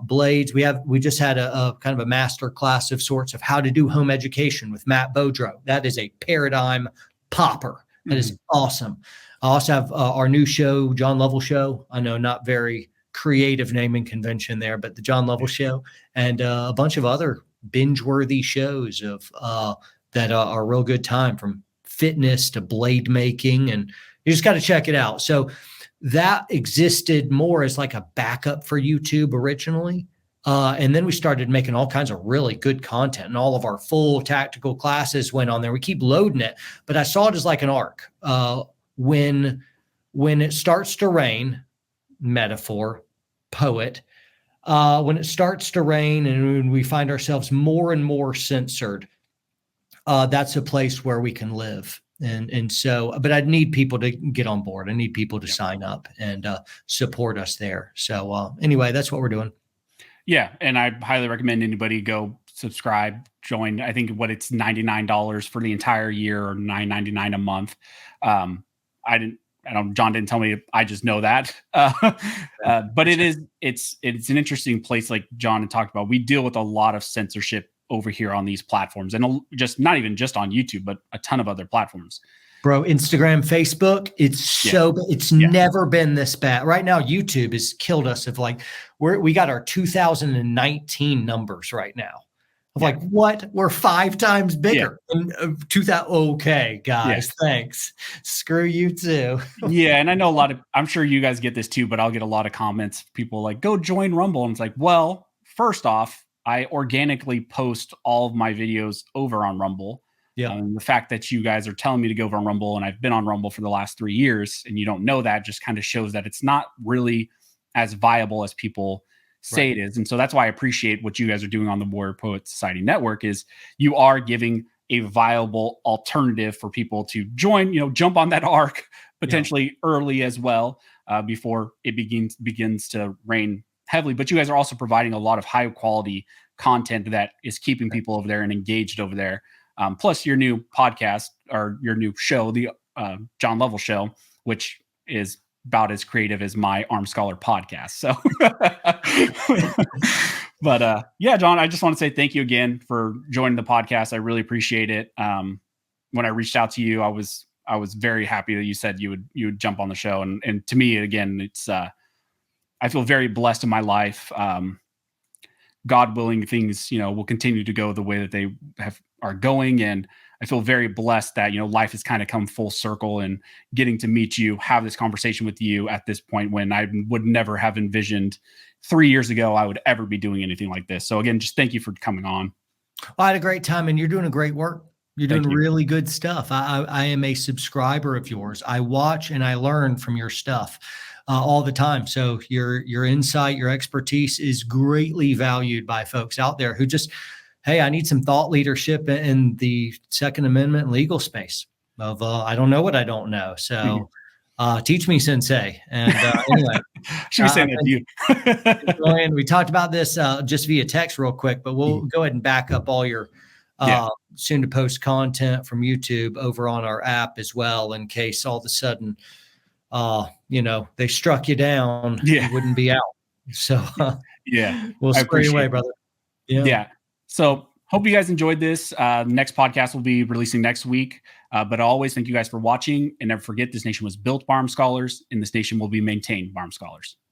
blades. We just had a kind of a master class of sorts of how to do home education with Matt Bodrow. That is a paradigm popper. That is awesome. I also have our new show, John Lovell Show. I know, not very creative naming convention there, but the John Lovell Show, and a bunch of other binge-worthy shows of that are a real good time, from fitness to blade making, and you just got to check it out. So that existed more as like a backup for YouTube originally. And then we started making all kinds of really good content, and all of our full tactical classes went on there. We keep loading it, but I saw it as like an arc. When it starts to rain, metaphor, poet, when it starts to rain and when we find ourselves more and more censored, that's a place where we can live. And so, but I'd need people to get on board. I need people to sign up and support us there. So anyway, that's what we're doing. Yeah. And I highly recommend anybody go subscribe, join. I think it's $99 for the entire year, or $9.99 a month. John didn't tell me, I just know that. But it's an interesting place. Like John had talked about, we deal with a lot of censorship over here on these platforms, and just not even just on YouTube, but a ton of other platforms. Bro, Instagram, Facebook, it's never been this bad. Right now, YouTube has killed us. Of like, we got our 2019 numbers right now. Of like, what? We're 5 times bigger. And 2000. Okay, guys, thanks. Screw you too. Yeah, and I know I'm sure you guys get this too, but I'll get a lot of comments. People like, go join Rumble, and it's like, well, first off, I organically post all of my videos over on Rumble. Yeah. The fact that you guys are telling me to go over on Rumble, and I've been on Rumble for the last 3 years, and you don't know that, just kind of shows that it's not really as viable as people say it is. And so that's why I appreciate what you guys are doing on the Warrior Poet Society Network, is you are giving a viable alternative for people to join, jump on that arc potentially early as well, before it begins to rain heavily. But you guys are also providing a lot of high quality content that is keeping people over there and engaged over there. Plus your new podcast, or your new show, the John Lovell Show, which is about as creative as my Armed Scholar podcast. So, but yeah, John, I just want to say thank you again for joining the podcast. I really appreciate it. When I reached out to you, I was I was very happy that you said you would jump on the show. And to me, again, it's I feel very blessed in my life. God willing, things, will continue to go the way that they are going. And I feel very blessed that, life has kind of come full circle and getting to meet you, have this conversation with you at this point when I would never have envisioned 3 years ago I would ever be doing anything like this. So again, just thank you for coming on. Well, I had a great time, and you're doing a great work. You're doing Thank you. really good stuff. I am a subscriber of yours. I watch and I learn from your stuff all the time. So your insight, your expertise is greatly valued by folks out there who just, hey, I need some thought leadership in the Second Amendment legal space. Of I don't know what I don't know. So teach me, Sensei. And anyway, should be saying that to you. we talked about this just via text real quick, but we'll go ahead and back up all your soon to post content from YouTube over on our app as well, in case all of a sudden, they struck you down, you wouldn't be out. So we'll spray away, brother. Yeah. So hope you guys enjoyed this. Next podcast will be releasing next week. But I always thank you guys for watching, and never forget, this nation was built by armed scholars, and this nation will be maintained by armed scholars.